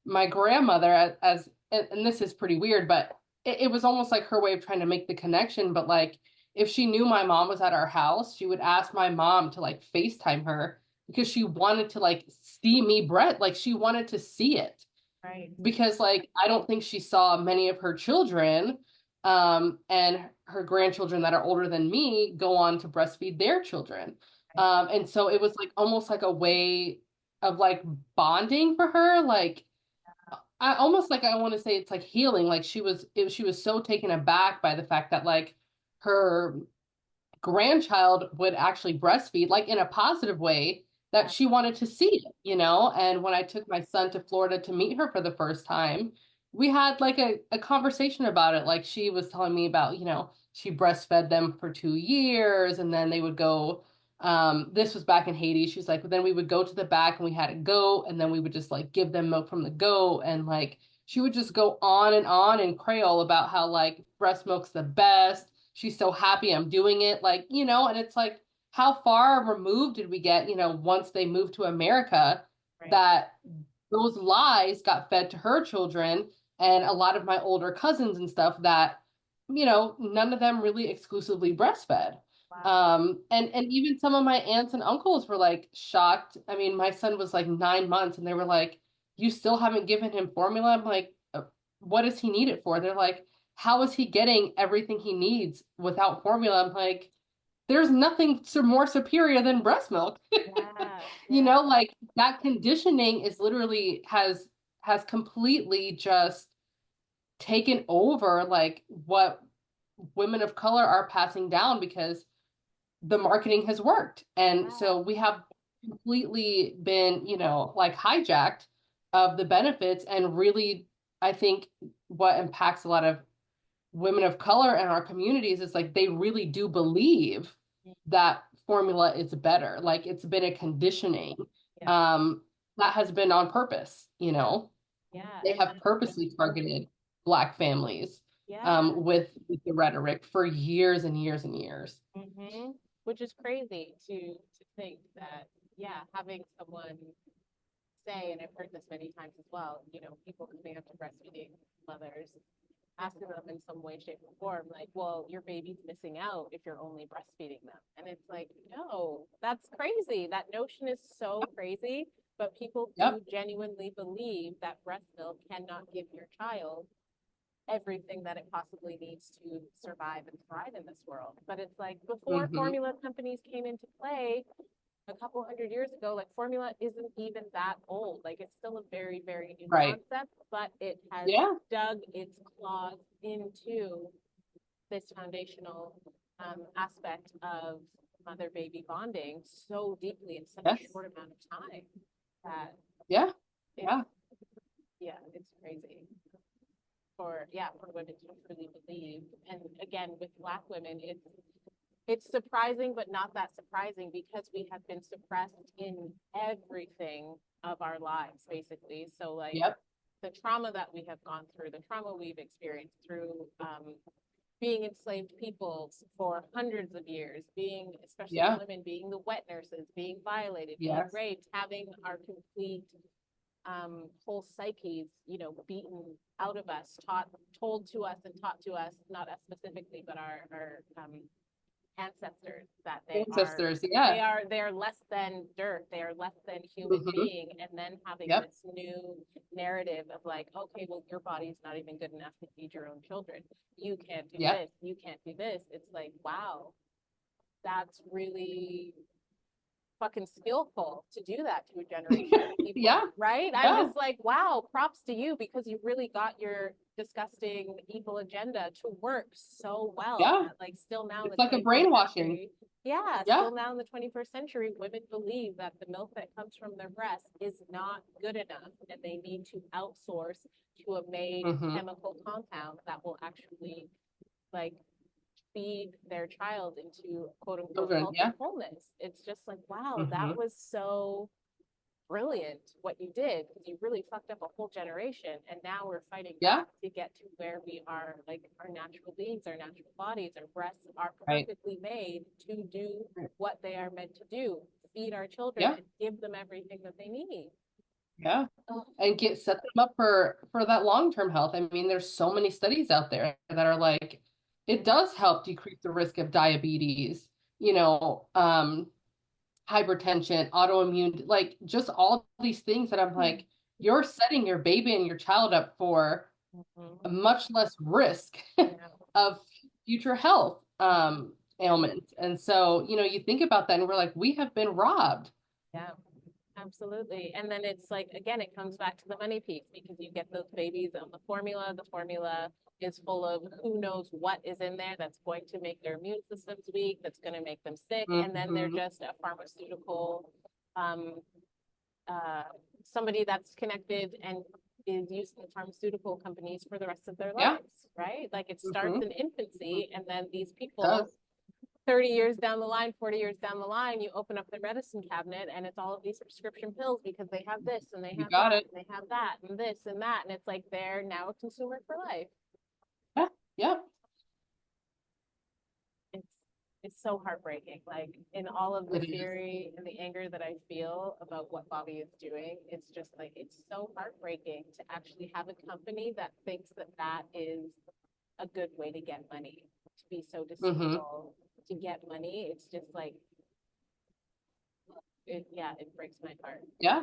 my grandmother, and this is pretty weird, but it was almost like her way of trying to make the connection. But like, if she knew my mom was at our house, she would ask my mom to like FaceTime her because she wanted to like see me breast, like she wanted to see it right. because like I don't think she saw many of her children and her grandchildren that are older than me go on to breastfeed their children. Right. And so it was like almost like a way of like bonding for her. Like I almost like I want to say it's like healing. Like she was so taken aback by the fact that like her grandchild would actually breastfeed, like in a positive way, that Yeah, she wanted to see it. And when I took my son to Florida to meet her for the first time, we had like a conversation about it. Like she was telling me about, she breastfed them for 2 years and then they would go, this was back in Haiti. She's like, then we would go to the back and we had a goat and then we would just like give them milk from the goat. And like, she would just go on in Creole about how like breast milk's the best. She's so happy I'm doing it. Like, and it's like, how far removed did we get, once they moved to America, right. that those lies got fed to her children and a lot of my older cousins and stuff that, none of them really exclusively breastfed. Wow. And even some of my aunts and uncles were like shocked. I mean, my son was like 9 months and they were like, you still haven't given him formula? I'm like, what does he need it for? They're like, how is he getting everything he needs without formula? I'm like, there's nothing more superior than breast milk. Yeah, yeah, Like that conditioning is literally has completely just taken over like what women of color are passing down because the marketing has worked. And yeah. so we have completely been, like hijacked of the benefits and really I think what impacts a lot of women of color in our communities is like they really do believe that formula is better. Like it's been a conditioning Yeah. um, that has been on purpose, you Yeah. know. Yeah. They And have purposely targeted Black families yeah. with the rhetoric for years and years and years. Which is crazy to think that, yeah, having someone say, and I've heard this many times as well, people coming up to breastfeeding mothers, asking them in some way, shape, or form, like, well, your baby's missing out if you're only breastfeeding them. And it's like, no, that's crazy. That notion is so crazy. But people do Yep. genuinely believe that breast milk cannot give your child everything that it possibly needs to survive and thrive in this world. But it's like before Hmm. formula companies came into play a couple hundred years ago, like formula isn't even that old. Like it's still a very, very new Right. concept, but it has Yeah. dug its claws into this foundational aspect of mother baby bonding so deeply in such a Yes. short amount of time that Yeah. it's, Yeah. yeah, it's crazy for women to truly believe. And again, with Black women, it's surprising, but not that surprising because we have been suppressed in everything of our lives, basically. So, like Yep. the trauma that we have gone through, the trauma we've experienced through being enslaved peoples for hundreds of years, being, especially Yeah. women, being the wet nurses, being violated, being Yes. raped, having our complete whole psyches, beaten out of us, told to us, and taught to us, not us specifically, but our ancestors, that Ancestors. Yeah. they are less than dirt, they are less than human Hmm. being, and then having Yep. this new narrative of like, okay, well, your body's not even good enough to feed your own children. You can't do Yep. this. You can't do this. It's like, wow, that's really fucking skillful to do that to a generation of Yeah. people, right? I'm Yeah. just like, wow, props to you because you really got your disgusting evil agenda to work so well Yeah. that like still now in the It's like a 21st brainwashing. century, yeah, Yeah. still now in the 21st century, women believe that the milk that comes from their breast is not good enough and they need to outsource to a made Hmm. chemical compound that will actually like feed their child into quote unquote Children. health and Yeah. wholeness. It's just like, wow, that Hmm. was so brilliant what you did because you really fucked up a whole generation. And now we're fighting Yeah. back to get to where we are, like our natural beings, our natural bodies, our breasts are Right. perfectly made to do what they are meant to do, feed our children Yeah. and give them everything that they need. Yeah. Oh, And get set them up for that long-term health. I mean, there's so many studies out there that are like, it does help decrease the risk of diabetes, you know, hypertension, autoimmune, like just all these things that I'm like, you're setting your baby and your child up for a mhm. much less risk Yeah. of future health ailments. And so, you think about that and we're like, we have been robbed. Yeah. Absolutely. And then it's like, again, it comes back to the money piece because you get those babies on the formula. The formula is full of who knows what is in there that's going to make their immune systems weak, that's going to make them sick. And then they're Hmm. just a pharmaceutical, um, uh, somebody that's connected and is using pharmaceutical companies for the rest of their Yeah. lives, right? Like it starts Hmm. in infancy, and then these It does. people 30 years down the line, 40 years down the line, you open up the medicine cabinet and it's all of these prescription pills because they have this and they You have got that it. and they have that and this and that. And it's like they're now a consumer for life. Yeah. Yeah. It's it's so heartbreaking. Like in all of the It is. fury and the anger that I feel about what Bobby is doing, it's just like it's so heartbreaking to actually have a company that thinks that that is a good way to get money, to be so Hmm. deceitful to get money. It's just like yeah, it breaks my heart. Yeah.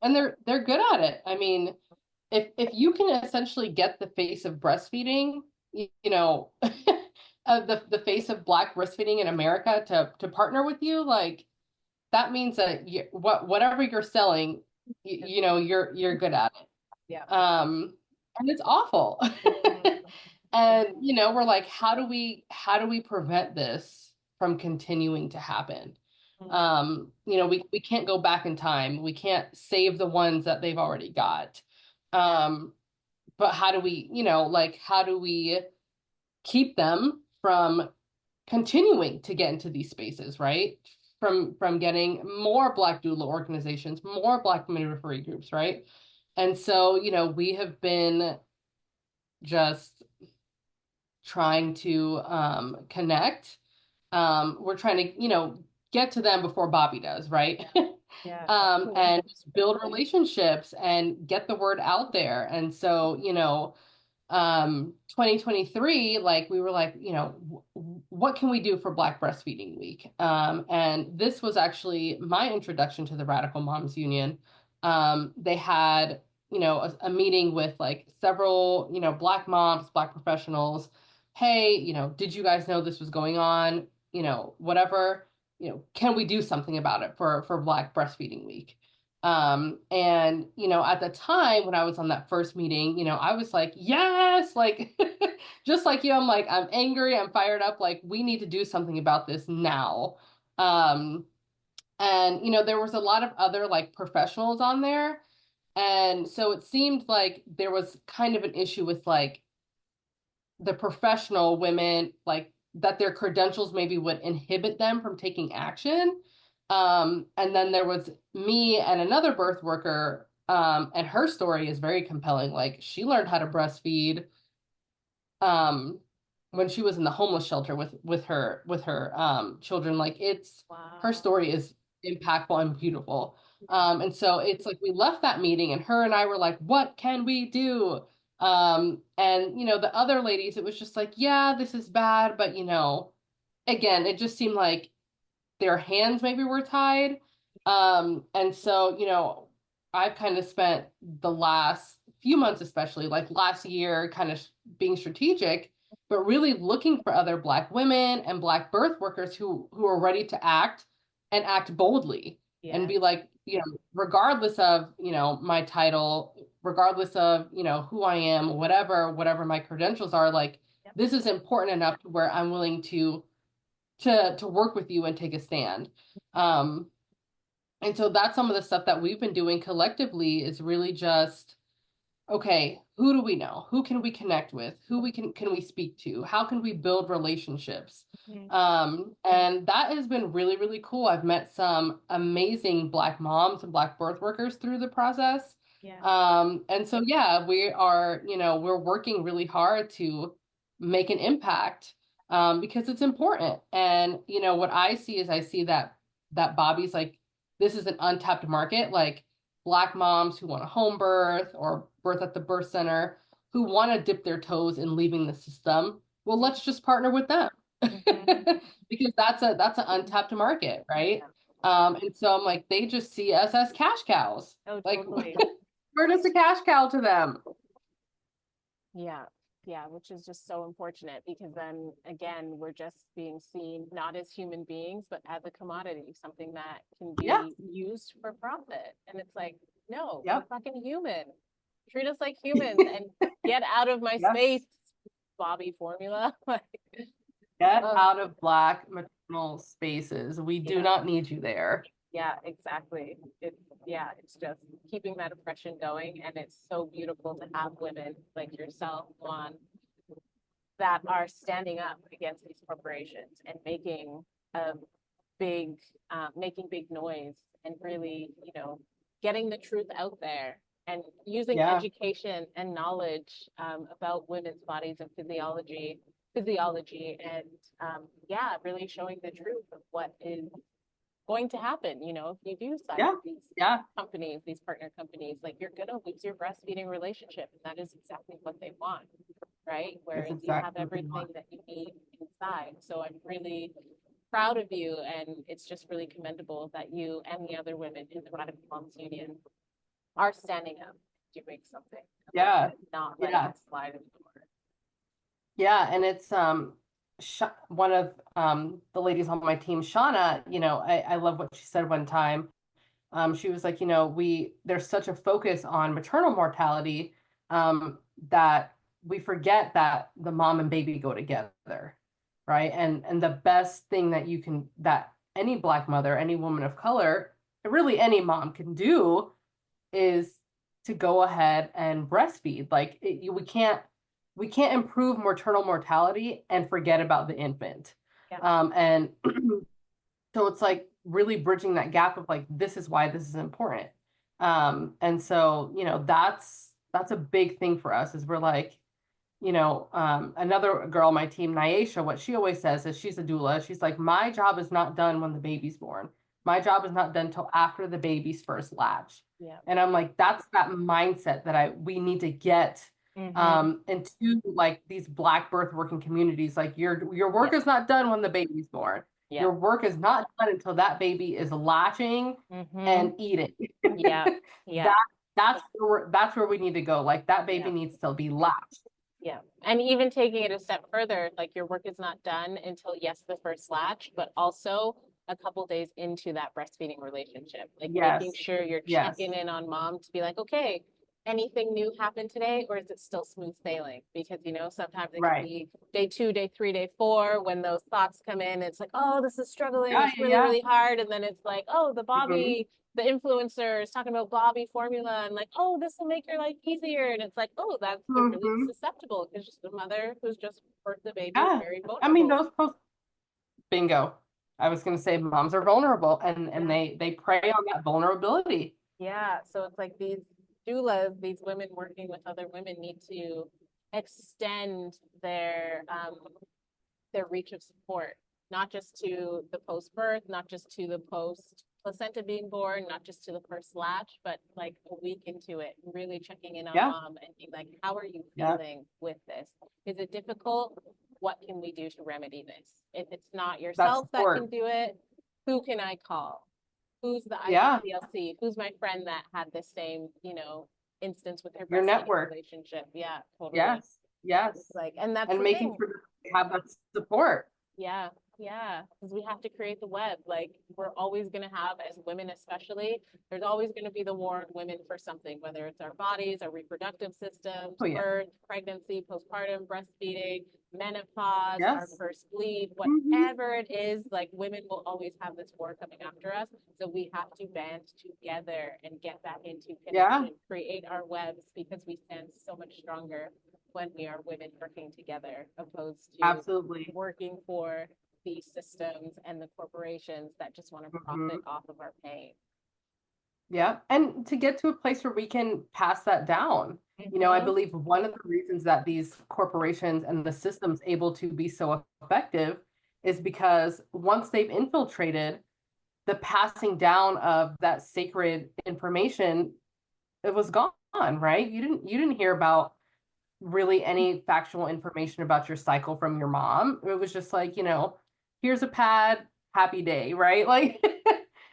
And they're good at it. I mean, if you can essentially get the face of breastfeeding, you know, the face of Black breastfeeding in America to partner with you, like that means that whatever you're selling, you're good at it. Yeah. And it's awful. Mhm. And we're like, how do we prevent this from continuing to happen? We can't go back in time. We can't save the ones that they've already got. Um, but how do we, like how do we keep them from continuing to get into these spaces, right? From getting more Black doula organizations, more Black midwifery groups, right? And so, we have been just trying to connect. We're trying to, get to them before Bobby does, right? Yeah, And just build relationships and get the word out there. And so, 2023, like we were like, what can we do for Black Breastfeeding Week? And this was actually my introduction to the Radical Moms Union. They had, a meeting with like several, Black moms, Black professionals. Hey, did you guys know this was going on? Whatever, can we do something about it for Black Breastfeeding Week? And at the time when I was on that first meeting, I was like, yes, like just like you, I'm like, I'm angry, I'm fired up, like we need to do something about this now. Um, and there was a lot of other like professionals on there. And so it seemed like there was kind of an issue with like the professional women, like that their credentials maybe would inhibit them from taking action. And then there was me and another birth worker, and her story is very compelling. Like she learned how to breastfeed um when she was in the homeless shelter with her children. Like it's her wow. story is impactful and beautiful. And so it's like we left that meeting and her and I were like, what can we do? And the other ladies, it was just like, yeah, this is bad, but again, it just seemed like their hands maybe were tied. And so, I've kind of spent the last few months, especially like last year, kind of being strategic, but really looking for other Black women and Black birth workers who are ready to act and act boldly and Yeah. be like, regardless of, my title, regardless of, who I am, whatever my credentials are, like Yep. this is important enough to where I'm willing to work with you and take a stand. Um, and so that's some of the stuff that we've been doing collectively is really just, okay, who do we know? Who can we connect with? Who can we speak to? How can we build relationships? Mhm. And that has been really, really cool. I've met some amazing Black moms and Black birth workers through the process. Yeah. And so yeah, we are, we're working really hard to make an impact because it's important. And what I see is I see that Bobby's like, this is an untapped market. Like Black moms who want a home birth or birth at the birth center who want to dip their toes in leaving the system. Well, Yeah. let's just partner with them Mhm. because that's an untapped market, right? And so I'm like, they just see us as cash cows. Oh, Like, totally. we're just a cash cow to them. Yeah. Yeah, which is just so unfortunate because then again, we're just being seen not as human beings, but as a commodity, something that can Yeah. be used for profit. And it's like, no, we're Yep. fucking human. Treat us like humans and get out of my Yes. space, Bobby formula. Like, Get oh, out of Black maternal spaces. We do yeah. not need you there. Yeah, exactly. It's just keeping that oppression going. And it's so beautiful to have women like yourself, LuAn, that are standing up against these corporations and a big, making big noise and really, getting the truth out there and using Yeah. education and knowledge about women's bodies and physiology, and really showing the truth of what is going to happen. If you do side Yeah. with these Yeah. companies, these partner companies, like you're gonna lose your breastfeeding relationship, and that is exactly what they want, right? It's Whereas you have exactly what we everything want. that you need inside. So I'm really proud of you, and it's just really commendable that you and the other women in the Radical Moms Union are standing up, doing something about Yeah. it, not letting Yeah. it slide anymore. Yeah, and it's one of the ladies on my team, Shauna, I love what she said one time. She was like, there's such a focus on maternal mortality that we forget that the mom and baby go together, right? And the best thing that any Black mother, any woman of color, really any mom can do is to go ahead and breastfeed. Like we can't improve maternal mortality and forget about the infant. Yeah. And so it's like really bridging that gap of like, this is why this is important. And so, that's a big thing for us is we're like, another girl on my team, Nyesha, what she always says is she's a doula. She's like, my job is not done when the baby's born. My job is not done till after the baby's first latch. Yeah. And I'm like, that's that mindset that we need to get into like these Black birth working communities. Like your Yeah. work is not done when the baby's born. Yeah. Your work is not done until that baby is latching and eating. Yeah. Yeah. That that's where we need to go. Like that baby Yeah. needs to be latched. Yeah. And even taking it a step further, like your work is not done until, yes, the first latch, but also a couple days into that breastfeeding relationship, like making Yes. sure you're Yes. checking in on mom to be like, okay, anything new happened today, or is it still smooth sailing? Because, sometimes it can Right. be day 2, day 3, day 4, when those thoughts come in, it's like, oh, this is struggling. Yeah, It's yeah, really, yeah. really hard. And then it's like, oh, Hmm. the influencer is talking about Bobby formula and like, oh, this will make your life easier. And it's like, oh, that's the really Hmm. susceptible because just a mother who's just birthed the baby is Yeah. very I mean, vulnerable. those post bingo. I was gonna say moms are vulnerable and Yeah. they prey on that vulnerability. Yeah. So it's like these doulas, these women working with other women need to extend their reach of support, not just to the post birth, not just to the post placenta being born, not just to the first latch, but like a week into it, really checking in on Yeah. mom and being like, how are you Yeah. feeling with this? Is it difficult? What can we do to remedy this? If it's not That yourself that can support. do it, who can I call? Who's the Yeah. IBCLC? Who's my friend that had the same, instance with her Your breastfeeding network. relationship? Yeah, totally. Yes. It's Yes. like, and that's And the making thing. sure that they have that support. Yeah, yeah, because we have to create the web. Like we're always going to have, as women especially, there's always going to be the war on women for something, whether it's our bodies, our reproductive systems, Oh yeah. birth, pregnancy, postpartum, breastfeeding, menopause, our Yes. first bleed, Hmm. whatever it is, like women will always have this war coming after us. So we have to band together and get back into Yeah. connection, create our webs because we stand so much stronger when we are women working together, opposed to Absolutely. working for the systems and the corporations that just want to profit Hmm. off of our pain. Yeah. And to get to a place where we can pass that down. I Mm-hmm. believe one of the reasons that these corporations and the systems able to be so effective is because once they've infiltrated the passing down of that sacred information, it was gone, right? You didn't hear about really any factual information about your cycle from your mom. It was just like, here's a pad, happy day, right? Like,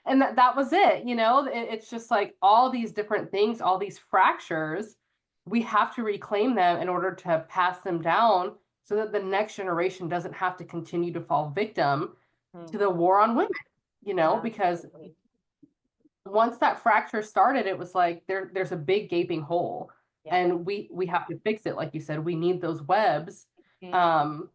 and that was it, it's just like all these different things, all these fractures, we have to reclaim them in order to pass them down so that the next generation doesn't have to continue to fall victim to the war on women, because Absolutely. once that fracture started, it was like there's a big gaping hole, Yeah. and we have to fix it. Like you said, we need those webs, Mm. um,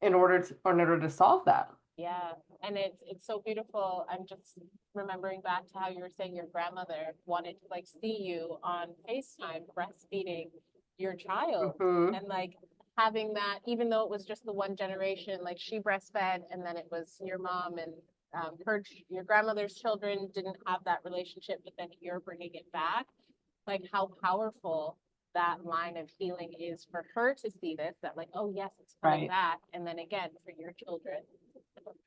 in order to solve that. Yeah. And it's so beautiful. I'm just remembering back to how you were saying your grandmother wanted to like see you on FaceTime breastfeeding your child. Hmm. And like having that, even though it was just the one generation, like she breastfed and then it was your mom and your grandmother's children didn't have that relationship, but then you're bringing it back. Like how powerful that line of healing is for her to see this, that like, oh yes, it's coming Right. back. And then again, for your children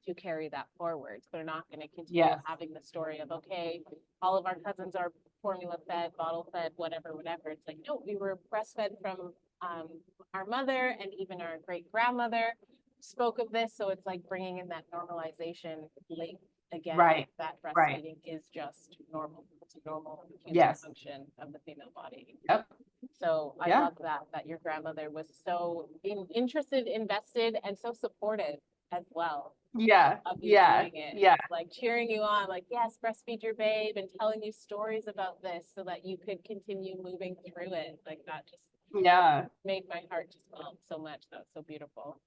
to carry that forward. So they're not going to continue Yes. having the story of, okay, all of our cousins are formula fed, bottle fed, whatever, whatever. It's like, no, we were breastfed from um, our mother, and even our great grandmother spoke of this. So it's like bringing in that normalization link again, Right. that Right. breastfeeding is just normal. It's a normal human Yes. function of the female body. Yep. So I Yeah. love that your grandmother was so interested, invested, and so supportive as well Yeah. of you Yeah. doing it, Yeah. like cheering you on, like, yes, breastfeed your babe, and telling you stories about this so that you could continue moving through it. Like that just Yeah. made my heart just melt so much. That was so beautiful.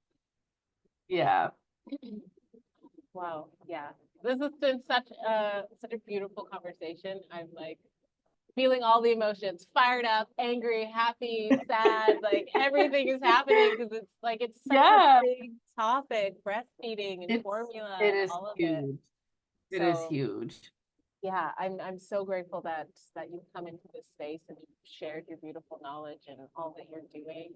Yeah. Wow. Yeah. This has been such a beautiful conversation. I'm like feeling all the emotions, fired up, angry, happy, sad, like everything is happening because it's like it's such a Yeah, big topic, breastfeeding and it formula and is all of it. huge. It is So huge. yeah, I'm so grateful that you've come into this space and you've shared your beautiful knowledge and all that you're doing.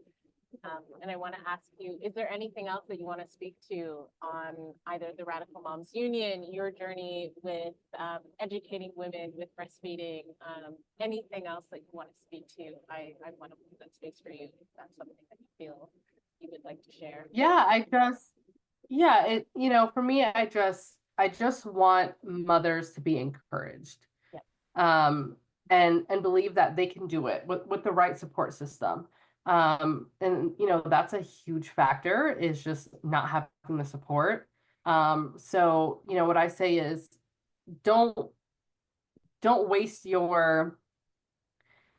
And I want to ask you, is there anything else that you want to speak to on either the Radical Moms Union, your journey with educating women with breastfeeding, anything else that you want to speak to? I want to hold that space for you if that's something that you feel you would like to share. Yeah, yeah, for me, I just want mothers to be encouraged. Yeah. um, and believe that they can do it with the right support system. And that's a huge factor is just not having the support. So what I say is don't don't waste your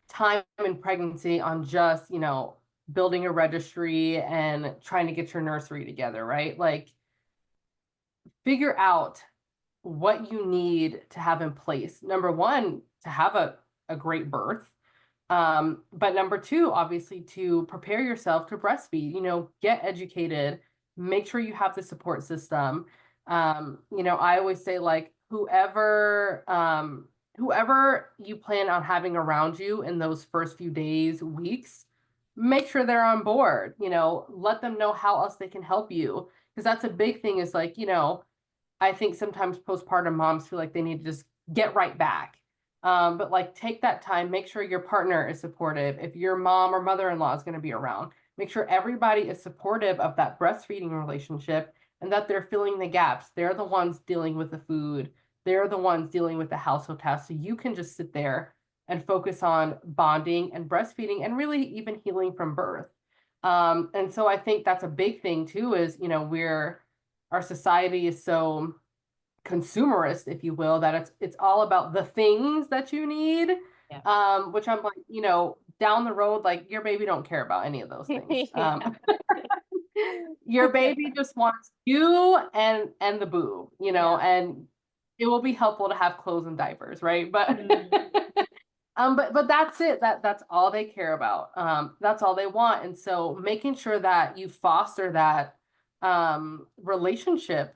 time in pregnancy on just building a registry and trying to get your nursery together, right? Like figure out what you need to have in place. Number one, to have a great birth. But number two, obviously, to prepare yourself to breastfeed, get educated, make sure you have the support system. I always say like whoever you plan on having around you in those first few days, weeks, make sure they're on board, let them know how else they can help you. Because that's a big thing is like, I think sometimes postpartum moms feel like they need to just get right back. But like take that time, make sure your partner is supportive. If your mom or mother-in-law is going to be around, make sure everybody is supportive of that breastfeeding relationship and that they're filling the gaps. They're the ones dealing with the food. They're the ones dealing with the household tasks. So you can just sit there and focus on bonding and breastfeeding and really even healing from birth. And so I think that's a big thing too, is, our society is so consumerist, if you will, that it's all about the things that you need. Yeah. Which I'm like, down the road, like your baby don't care about any of those things. Yeah. Your baby just wants you and the boob, Yeah. and it will be helpful to have clothes and diapers, right? But Mm. but that's it. That's all they care about. That's all they want. And so making sure that you foster that relationship,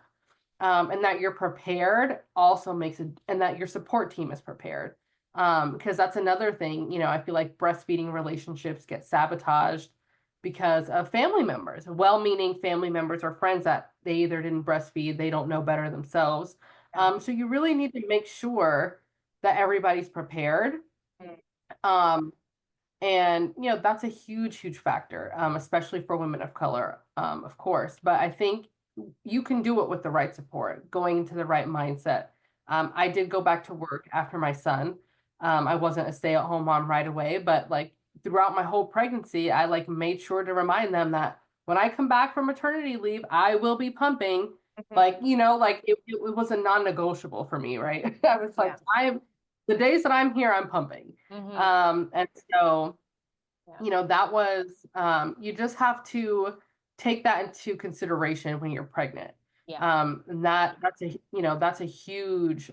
and that you're prepared also makes it, and that your support team is prepared. Because that's another thing, I feel like breastfeeding relationships get sabotaged because of family members, well-meaning family members or friends that they either didn't breastfeed, they don't know better themselves. Yeah. So you really need to make sure that everybody's prepared. Mm. Um, and that's a huge factor, especially for women of color, of course. But I think you can do it with the right support, going into the right mindset. I did go back to work after my son. I wasn't a stay-at-home mom right away, but like throughout my whole pregnancy, I like made sure to remind them that when I come back from maternity leave, I will be pumping. Like, Mhm. like it was a non-negotiable for me, right? I was like, Yeah. the days that I'm here, I'm pumping. Hmm. And so Yeah. that was, you just have to take that into consideration when you're pregnant. Yeah. And that's a huge,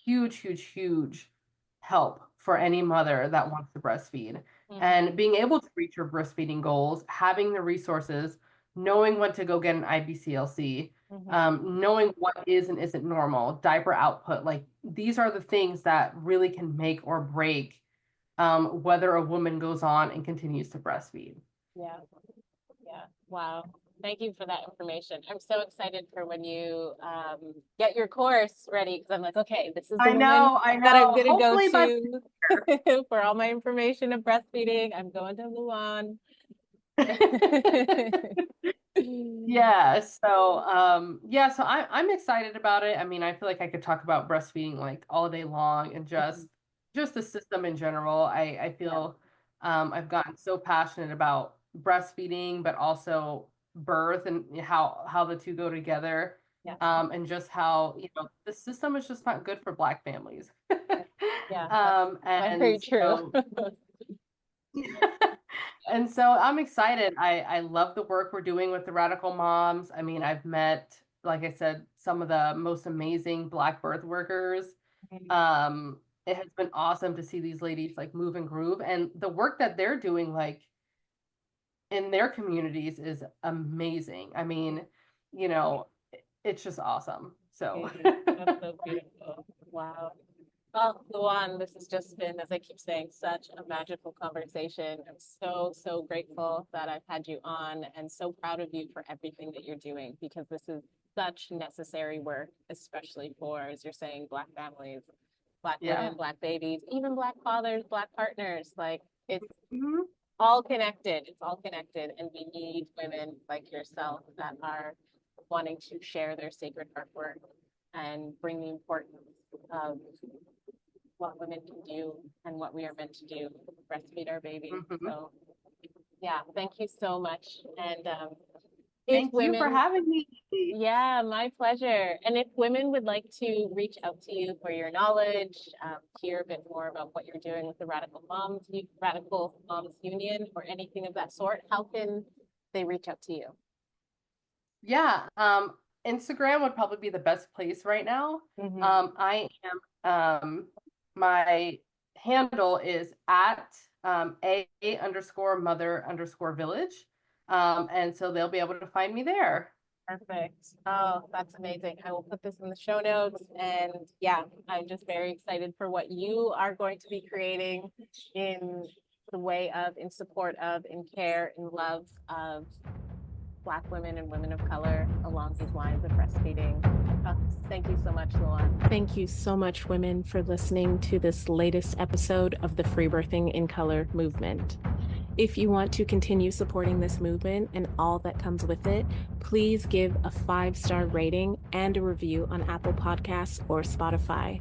huge help for any mother that wants to breastfeed. Hmm. And being able to reach your breastfeeding goals, having the resources, knowing when to go get an IBCLC, Hmm. knowing what is and isn't normal, diaper output, like these are the things that really can make or break, whether a woman goes on and continues to breastfeed. Yeah. Yeah. Wow. Thank you for that information. I'm so excited for when you get your course ready because I'm like, okay, this is the woman I that I'm know. gonna go Hopefully by to for all my information of breastfeeding. I'm going to LuAn. yeah. So I'm excited about it. I mean, I feel like I could talk about breastfeeding like all day long and just the system in general. I Yeah. feel I've gotten so passionate about breastfeeding, but also birth and how the two go together. Yeah. And just how, the system is just not good for Black families. Yeah. That's And very true. so and so I'm excited. I love the work we're doing with the Radical Moms. I mean, I've met, like I said, some of the most amazing Black birth workers. Um, it has been awesome to see these ladies like move and groove, and the work that they're doing like in their communities is amazing. I mean, it's just awesome. So Amazing. That's so beautiful. Wow. Well, LuAn, this has just been, as I keep saying, such a magical conversation. I'm so, so grateful that I've had you on and so proud of you for everything that you're doing because this is such necessary work, especially for, as you're saying, Black families, Black yeah. women, Black babies, even Black fathers, Black partners. Like it's Mhm. all connected. It's all connected. And we need women like yourself that are wanting to share their sacred artwork and bring the importance of what women can do and what we are meant to do, breastfeed our babies. Mhm. So yeah, thank you so much. And if Thank you for women, having me. yeah, my pleasure. And if women would like to reach out to you for your knowledge, hear a bit more about what you're doing with the Radical Moms Union, or anything of that sort, how can they reach out to you? Yeah, Instagram would probably be the best place right now. Mm-hmm. I am my handle is at a underscore mother underscore village. And so they'll be able to find me there. Perfect. Oh, that's amazing. I will put this in the show notes. And yeah, I'm just very excited for what you are going to be creating in the way of, in support of, in care, in love of Black women and women of color along these lines of breastfeeding. Oh, thank you so much, LuAn. Thank you so much, women, for listening to this latest episode of the Free Birthing in Color movement. If you want to continue supporting this movement and all that comes with it, please give a 5-star rating and a review on Apple Podcasts or Spotify.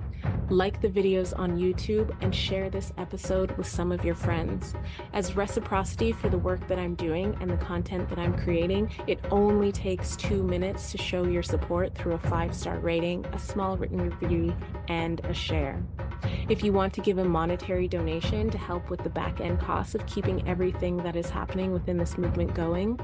Like the videos on YouTube and share this episode with some of your friends. As reciprocity for the work that I'm doing and the content that I'm creating, it only takes 2 minutes to show your support through a 5-star rating, a small written review, and a share. If you want to give a monetary donation to help with the back end costs of keeping everything that is happening within this movement going,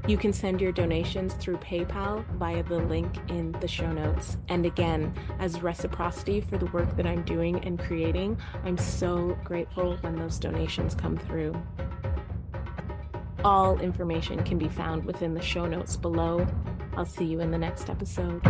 you can send your donations through PayPal via the link in the show notes. And again, as reciprocity for the work that I'm doing and creating, I'm so grateful when those donations come through. All information can be found within the show notes below. I'll see you in the next episode.